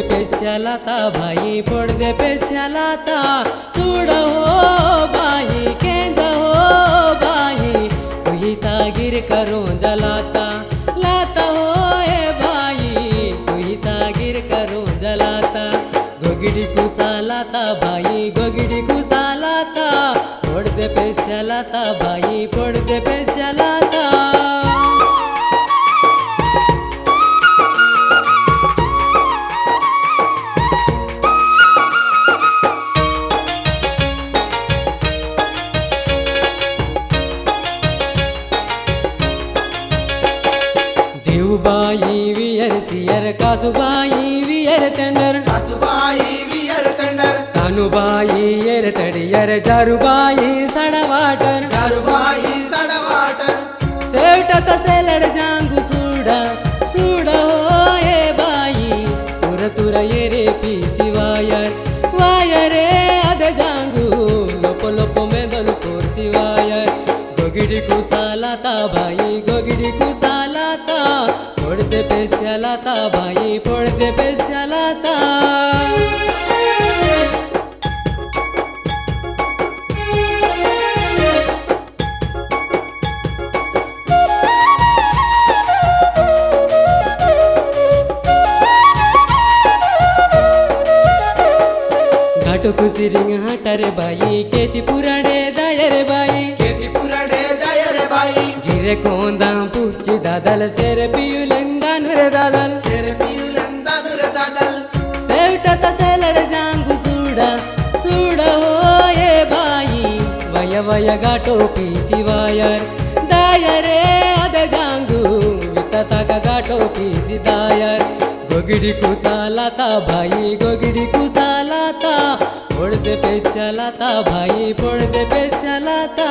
पेश्यालाता भाई पड़दे पेश्यालाता सुड़ हो बाही केंज हो बाही तुही तागिर करो जलाता लाता हो ए भाई तुही तागिर करो जलाता गोगिडी कुसालाता भाई गोगिडी कुसालाता पड़दे पेश्यालाता भाई पड़दे पेश्यालाता by wear share कासुबाई wear तंडर Kanubai एर तड़ियर जारुबाई सड़वाटर सेवटत सेलड़ जांगु सूड़ा सूड़ा हो ए बाई तुर तुर येरे पीसी वायर वायरे अद जांगु लोपो लोपो में दल पोरसी वायर गोगिडी कुसालाता भाई गोगिडी कुसालाता पड़दे पेश्यालाता भाई पड़दे पेश्यालाता घाटो कुसिरिंग हटरे बाई केती पुराडे दायरे बाई गिरे कोंदा पुच्ची दादल सेरे पियुलेंदा नुरे दादल सेवटत सेलड़ जांगु सूड़ा सूड़ा हो ए बाई वय वय गाटो पीसी वायर दायरे अद जांगु वितता का गाटो पीसी दायर गोगिडी कुसालाता भाई गोगिडी कुसालाता पड़दे पेश्यालाता भाई पड़दे पेश्यालाता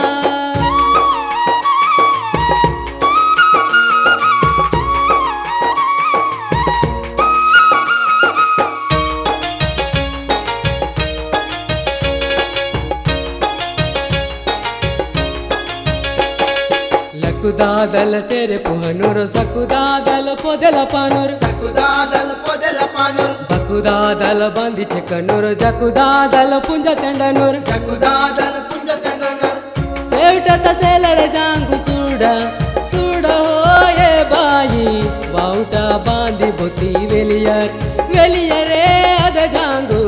సక్కుదాదల సెరె పుహనూరు సక్కుదాదల పొదల పానూరు బక్కుదాదల బంది చెక్కనూరు జక్కుదాదల పుంజ తెండనూరు సేవటత సేలడ జాంగు సూడ సూడ హోయే బాయి బావుట బాంది బొత్తి వెలియర్ వెలియరే అద జాంగు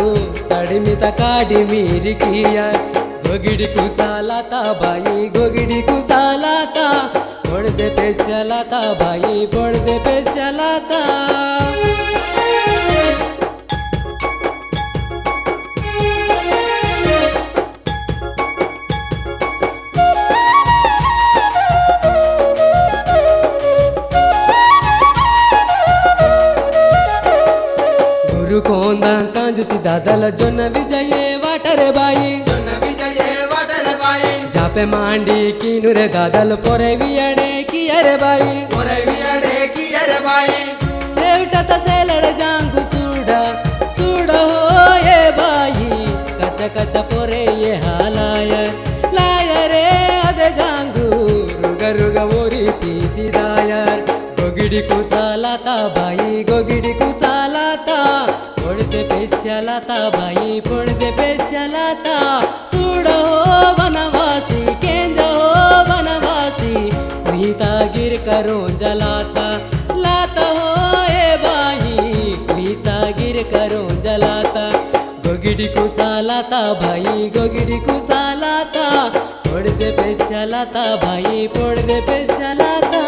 తడిమిత కాడి మీరికియర్ गोगिडी कुसालाता भाई गोगिडी कुसालाता पड़दे पेश्यालाता भाई पड़दे पेश्यालाता गुरु कोंदा कांजुसी दादल जोन विजये वाटरे बाई जापे मांडी कीनुरे दादल पोरे वियडे कियरे बाई सेवटत सेलड़ जांगु सूड़ा सूड़ा हो ए बाई कच कच पोरे ये हालायर लायरे अद जांगु रुग रुग ओरी पीसी दायर गोगिडी कुसालाता भाई गोगिडी कुसालाता पड़दे पेश्यालाता भाई पड़दे पेश्यालाता सूड़ा हो वनवासी केंज हो वनवासी वही तागिर करो जलाता लाता हो ए भाई वही तागिर करो जलाता गोगिडी कुसालाता भाई गोगिडी कुसालाता पड़दे पेश्यालाता भाई पड़दे पेश्यालाता।